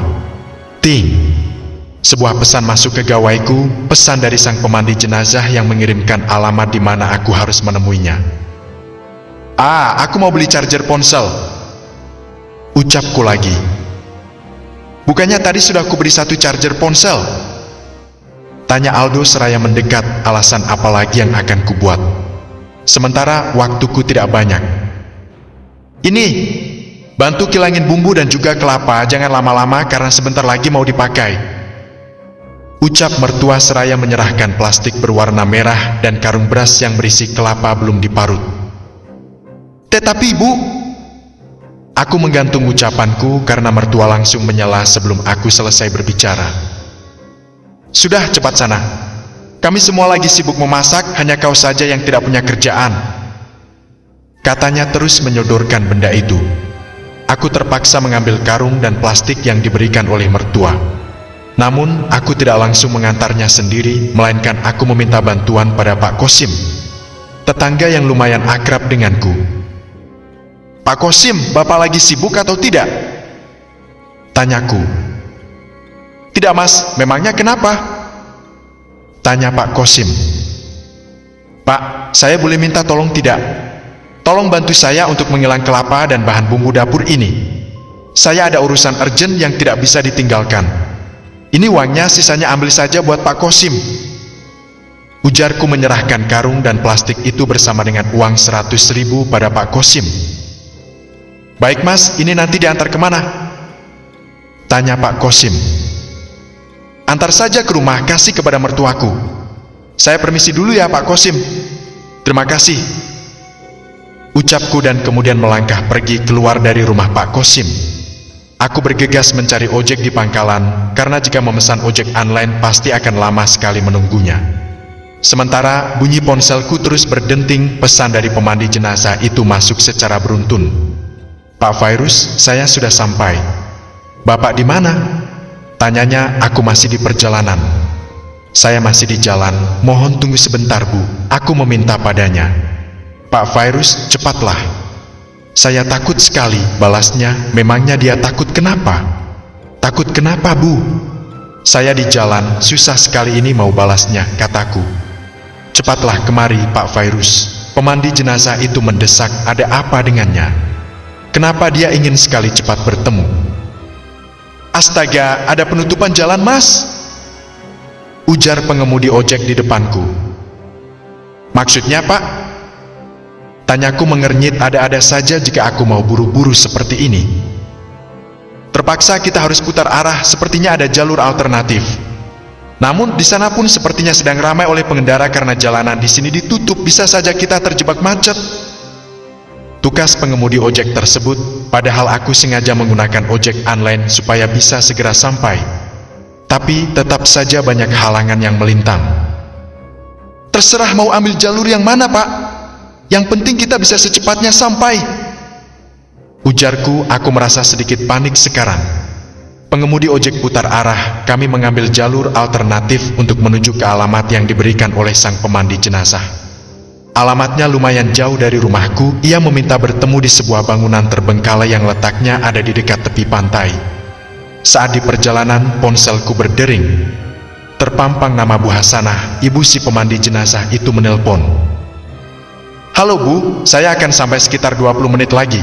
Ting! Sebuah pesan masuk ke gawaiku, pesan dari sang pemandi jenazah yang mengirimkan alamat di mana aku harus menemuinya. Aku mau beli charger ponsel," ucapku lagi. "Bukannya tadi sudah aku beli 1 charger ponsel?" tanya Aldo seraya mendekat. Alasan apa lagi yang akan kubuat? Sementara waktuku tidak banyak. "Ini, bantu kilangin bumbu dan juga kelapa, jangan lama-lama karena sebentar lagi mau dipakai," ucap mertua seraya menyerahkan plastik berwarna merah dan karung beras yang berisi kelapa belum diparut. "Tetapi ibu," aku menggantung ucapanku karena mertua langsung menyela sebelum aku selesai berbicara. "Sudah, cepat sana. Kami semua lagi sibuk memasak, hanya kau saja yang tidak punya kerjaan," katanya terus menyodorkan benda itu. Aku terpaksa mengambil karung dan plastik yang diberikan oleh mertua. Namun, aku tidak langsung mengantarnya sendiri, melainkan aku meminta bantuan pada Pak Kosim, tetangga yang lumayan akrab denganku. "Pak Kosim, Bapak lagi sibuk atau tidak?" tanyaku. "Tidak mas, memangnya kenapa?" tanya Pak Kosim. "Pak, saya boleh minta tolong tidak? Tolong bantu saya untuk menghilang kelapa dan bahan bumbu dapur ini. Saya ada urusan urgent yang tidak bisa ditinggalkan. Ini uangnya, sisanya ambil saja buat Pak Kosim," ujarku menyerahkan karung dan plastik itu bersama dengan uang 100.000 pada Pak Kosim. "Baik mas, ini nanti diantar kemana?" tanya Pak Kosim. "Antar saja ke rumah, kasih kepada mertuaku. Saya permisi dulu ya Pak Kosim." "Terima kasih," ucapku dan kemudian melangkah pergi keluar dari rumah Pak Kosim. Aku bergegas mencari ojek di pangkalan, karena jika memesan ojek online pasti akan lama sekali menunggunya. Sementara bunyi ponselku terus berdenting, pesan dari pemandi jenazah itu masuk secara beruntun. "Pak Fairuz, saya sudah sampai." "Bapak di mana?" tanyanya. "Aku masih di perjalanan." "Saya masih di jalan, mohon tunggu sebentar Bu," aku meminta padanya. "Pak Fairuz, cepatlah." "Saya takut sekali," balasnya. Memangnya dia takut kenapa? "Takut kenapa Bu?" "Saya di jalan, susah sekali ini mau balasnya," kataku. "Cepatlah kemari Pak Fairuz." Pemandi jenazah itu mendesak. Ada apa dengannya? Kenapa dia ingin sekali cepat bertemu? "Astaga, ada penutupan jalan mas," ujar pengemudi ojek di depanku. "Maksudnya Pak?" tanyaku mengernyit. Ada-ada saja jika aku mau buru-buru seperti ini. "Terpaksa kita harus putar arah, sepertinya ada jalur alternatif. Namun di sana pun sepertinya sedang ramai oleh pengendara karena jalanan di sini ditutup, bisa saja kita terjebak macet," tukas pengemudi ojek tersebut, padahal aku sengaja menggunakan ojek online supaya bisa segera sampai. Tapi tetap saja banyak halangan yang melintang. "Terserah mau ambil jalur yang mana Pak, yang penting kita bisa secepatnya sampai," ujarku. Aku merasa sedikit panik sekarang. Pengemudi ojek putar arah, kami mengambil jalur alternatif untuk menuju ke alamat yang diberikan oleh sang pemandi jenazah. Alamatnya lumayan jauh dari rumahku. Ia meminta bertemu di sebuah bangunan terbengkalai yang letaknya ada di dekat tepi pantai. Saat di perjalanan, ponselku berdering. Terpampang nama Bu Hasanah, ibu si pemandi jenazah itu menelpon. "Halo Bu, saya akan sampai sekitar 20 menit lagi,"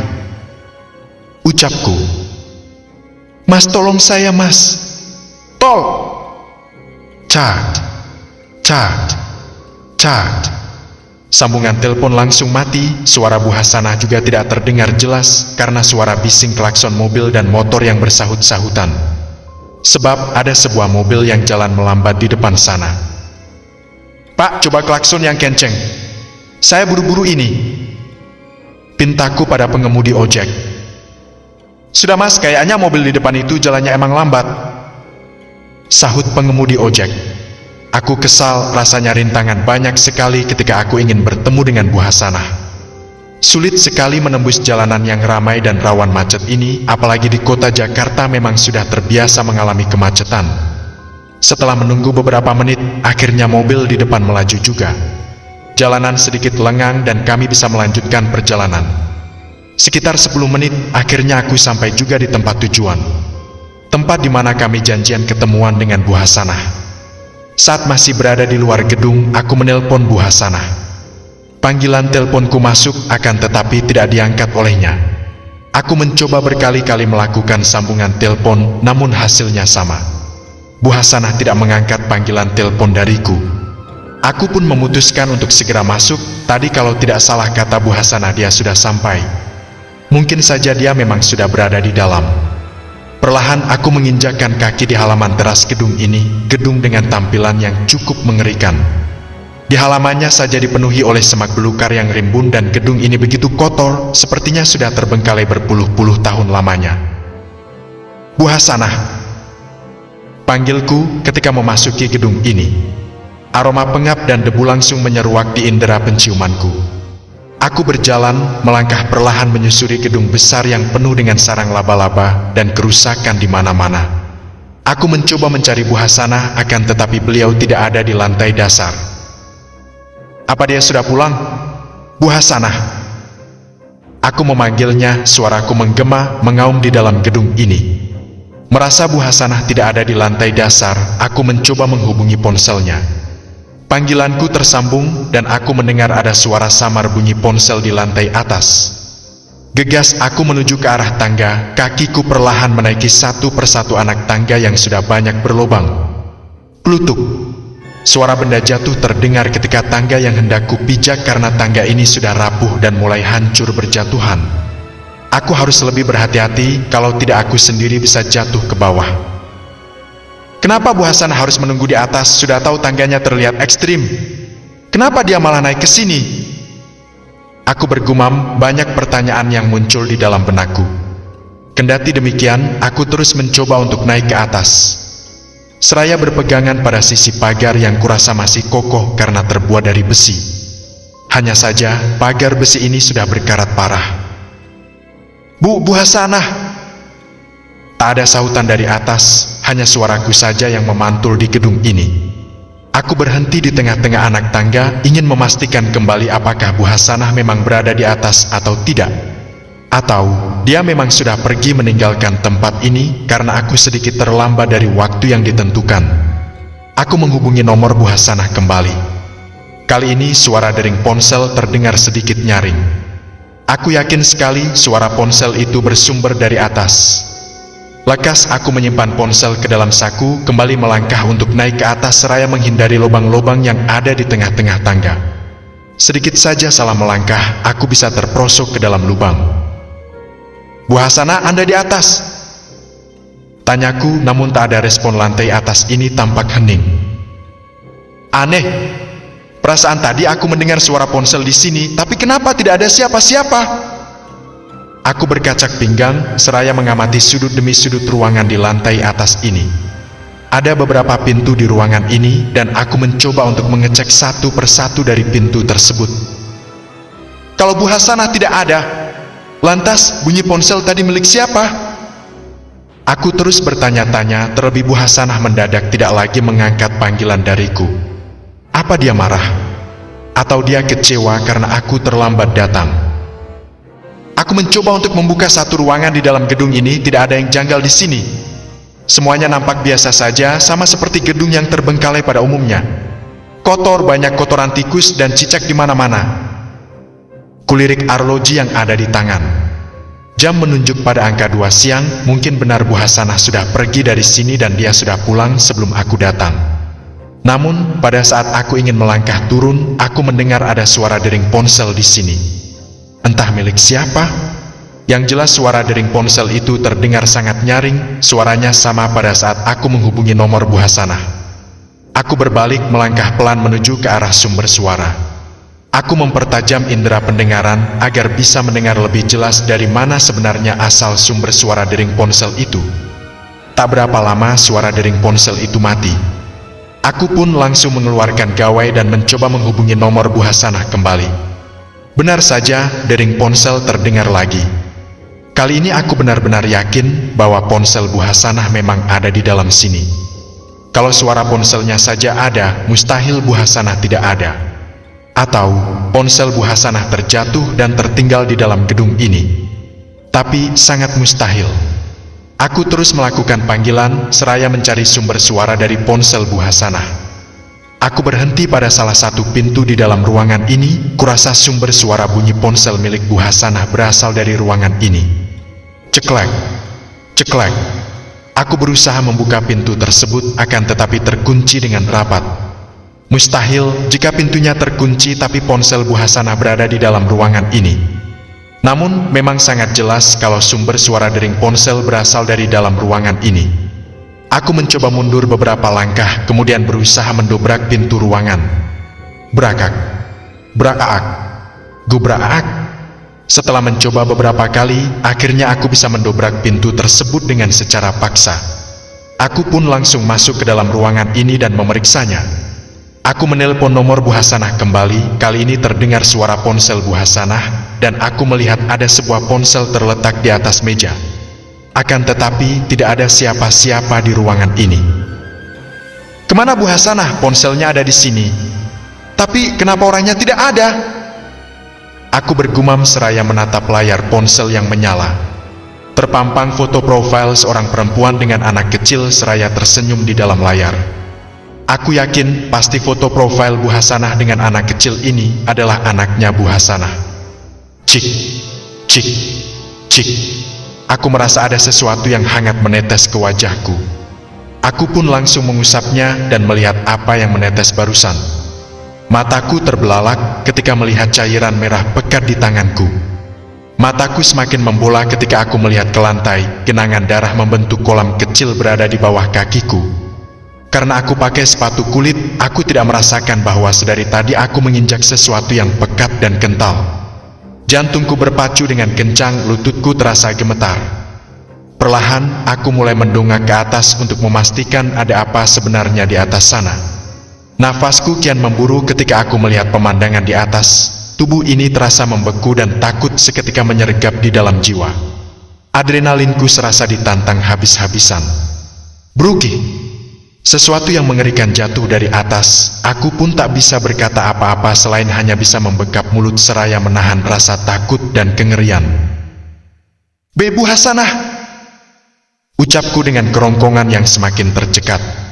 ucapku. "Mas, tolong saya mas. Tol." Cat, cat, cat. Sambungan telepon langsung mati. Suara Bu Hasanah juga tidak terdengar jelas karena suara bising klakson mobil dan motor yang bersahut-sahutan. Sebab ada sebuah mobil yang jalan melambat di depan sana. Pak, coba klakson yang kenceng. Saya buru-buru ini. Pintaku pada pengemudi ojek. Sudah mas, kayaknya mobil di depan itu jalannya emang lambat. Sahut pengemudi ojek. Aku kesal, rasanya rintangan banyak sekali ketika aku ingin bertemu dengan Bu Hasanah. Sulit sekali menembus jalanan yang ramai dan rawan macet ini, apalagi di kota Jakarta memang sudah terbiasa mengalami kemacetan. Setelah menunggu beberapa menit, akhirnya mobil di depan melaju juga. Jalanan sedikit lengang dan kami bisa melanjutkan perjalanan. Sekitar 10 menit, akhirnya aku sampai juga di tempat tujuan. Tempat di mana kami janjian ketemuan dengan Bu Hasanah. Saat masih berada di luar gedung, aku menelpon Bu Hasanah. Panggilan teleponku masuk, akan tetapi tidak diangkat olehnya. Aku mencoba berkali-kali melakukan sambungan telepon, namun hasilnya sama. Bu Hasanah tidak mengangkat panggilan telepon dariku. Aku pun memutuskan untuk segera masuk. Tadi kalau tidak salah kata Bu Hasanah dia sudah sampai. Mungkin saja dia memang sudah berada di dalam. Perlahan aku menginjakkan kaki di halaman teras gedung ini, gedung dengan tampilan yang cukup mengerikan. Di halamannya saja dipenuhi oleh semak belukar yang rimbun dan gedung ini begitu kotor, sepertinya sudah terbengkalai berpuluh-puluh tahun lamanya. Bu Hasanah, panggilku ketika memasuki gedung ini. Aroma pengap dan debu langsung menyeruak di indera penciumanku. Aku berjalan, melangkah perlahan menyusuri gedung besar yang penuh dengan sarang laba-laba dan kerusakan di mana-mana. Aku mencoba mencari Bu Hasanah, akan tetapi beliau tidak ada di lantai dasar. Apa dia sudah pulang? Bu Hasanah. Aku memanggilnya, suaraku menggema, mengaum di dalam gedung ini. Merasa Bu Hasanah tidak ada di lantai dasar, aku mencoba menghubungi ponselnya. Panggilanku tersambung dan aku mendengar ada suara samar bunyi ponsel di lantai atas. Gegas aku menuju ke arah tangga, kakiku perlahan menaiki satu persatu anak tangga yang sudah banyak berlubang. Plutuk. Suara benda jatuh terdengar ketika tangga yang hendak kupijak karena tangga ini sudah rapuh dan mulai hancur berjatuhan. Aku harus lebih berhati-hati, kalau tidak aku sendiri bisa jatuh ke bawah. Kenapa Bu Hasanah harus menunggu di atas? Sudah tahu tangganya terlihat ekstrim. Kenapa dia malah naik ke sini? Aku bergumam, banyak pertanyaan yang muncul di dalam benakku. Kendati demikian, aku terus mencoba untuk naik ke atas. Seraya berpegangan pada sisi pagar yang kurasa masih kokoh karena terbuat dari besi. Hanya saja, pagar besi ini sudah berkarat parah. Bu Hasanah! Tak ada sahutan dari atas, hanya suaraku saja yang memantul di gedung ini. Aku berhenti di tengah-tengah anak tangga, ingin memastikan kembali apakah Bu Hasanah memang berada di atas atau tidak. Atau, dia memang sudah pergi meninggalkan tempat ini, karena aku sedikit terlambat dari waktu yang ditentukan. Aku menghubungi nomor Bu Hasanah kembali. Kali ini suara dering ponsel terdengar sedikit nyaring. Aku yakin sekali suara ponsel itu bersumber dari atas. Lekas aku menyimpan ponsel ke dalam saku, kembali melangkah untuk naik ke atas seraya menghindari lubang-lubang yang ada di tengah-tengah tangga. Sedikit saja salah melangkah, aku bisa terperosok ke dalam lubang. Bu Hasanah, Anda di atas? Tanyaku, namun tak ada respon. Lantai atas ini tampak hening. Aneh, perasaan tadi aku mendengar suara ponsel di sini, tapi kenapa tidak ada siapa-siapa? Aku berkacak pinggang, seraya mengamati sudut demi sudut ruangan di lantai atas ini. Ada beberapa pintu di ruangan ini, dan aku mencoba untuk mengecek satu persatu dari pintu tersebut. Kalau Bu Hasanah tidak ada, lantas bunyi ponsel tadi milik siapa? Aku terus bertanya-tanya, terlebih Bu Hasanah mendadak tidak lagi mengangkat panggilan dariku. Apa dia marah? Atau dia kecewa karena aku terlambat datang? Aku mencoba untuk membuka satu ruangan di dalam gedung ini, tidak ada yang janggal di sini. Semuanya nampak biasa saja, sama seperti gedung yang terbengkalai pada umumnya. Kotor, banyak kotoran tikus dan cicak di mana-mana. Kulirik arloji yang ada di tangan. Jam menunjuk pada angka 2 siang, mungkin benar Bu Hasanah sudah pergi dari sini dan dia sudah pulang sebelum aku datang. Namun, pada saat aku ingin melangkah turun, aku mendengar ada suara dering ponsel di sini. Entah milik siapa. Yang jelas suara dering ponsel itu terdengar sangat nyaring, suaranya sama pada saat aku menghubungi nomor Bu Hasanah. Aku berbalik melangkah pelan menuju ke arah sumber suara. Aku mempertajam indera pendengaran agar bisa mendengar lebih jelas dari mana sebenarnya asal sumber suara dering ponsel itu. Tak berapa lama suara dering ponsel itu mati. Aku pun langsung mengeluarkan gawai dan mencoba menghubungi nomor Bu Hasanah kembali. Benar saja, dering ponsel terdengar lagi. Kali ini aku benar-benar yakin bahwa ponsel Bu Hasanah memang ada di dalam sini. Kalau suara ponselnya saja ada, mustahil Bu Hasanah tidak ada. Atau, ponsel Bu Hasanah terjatuh dan tertinggal di dalam gedung ini. Tapi, sangat mustahil. Aku terus melakukan panggilan, seraya mencari sumber suara dari ponsel Bu Hasanah. Aku berhenti pada salah satu pintu di dalam ruangan ini, kurasa sumber suara bunyi ponsel milik Bu Hasanah berasal dari ruangan ini. Ceklek, ceklek. Aku berusaha membuka pintu tersebut, akan tetapi terkunci dengan rapat. Mustahil jika pintunya terkunci tapi ponsel Bu Hasanah berada di dalam ruangan ini. Namun, memang sangat jelas kalau sumber suara dering ponsel berasal dari dalam ruangan ini. Aku mencoba mundur beberapa langkah, kemudian berusaha mendobrak pintu ruangan. Brakak, brakak, gubrakak. Setelah mencoba beberapa kali, akhirnya aku bisa mendobrak pintu tersebut dengan secara paksa. Aku pun langsung masuk ke dalam ruangan ini dan memeriksanya. Aku menelpon nomor Bu Hasanah kembali, kali ini terdengar suara ponsel Bu Hasanah, dan aku melihat ada sebuah ponsel terletak di atas meja. Akan tetapi, tidak ada siapa-siapa di ruangan ini. Kemana Bu Hasanah? Ponselnya ada di sini. Tapi, kenapa orangnya tidak ada? Aku bergumam seraya menatap layar ponsel yang menyala. Terpampang foto profil seorang perempuan dengan anak kecil seraya tersenyum di dalam layar. Aku yakin pasti foto profil Bu Hasanah dengan anak kecil ini adalah anaknya Bu Hasanah. Cik, cik, cik. Aku merasa ada sesuatu yang hangat menetes ke wajahku. Aku pun langsung mengusapnya dan melihat apa yang menetes barusan. Mataku terbelalak ketika melihat cairan merah pekat di tanganku. Mataku semakin membola ketika aku melihat ke lantai, genangan darah membentuk kolam kecil berada di bawah kakiku. Karena aku pakai sepatu kulit, aku tidak merasakan bahwa sedari tadi aku menginjak sesuatu yang pekat dan kental. Jantungku berpacu dengan kencang, lututku terasa gemetar. Perlahan, aku mulai mendongak ke atas untuk memastikan ada apa sebenarnya di atas sana. Nafasku kian memburu ketika aku melihat pemandangan di atas. Tubuh ini terasa membeku dan takut seketika menyergap di dalam jiwa. Adrenalinku serasa ditantang habis-habisan. Brugi! Sesuatu yang mengerikan jatuh dari atas. Aku pun tak bisa berkata apa-apa selain hanya bisa membekap mulut seraya menahan rasa takut dan kengerian. Bu Hasanah! Ucapku dengan kerongkongan yang semakin tercekat.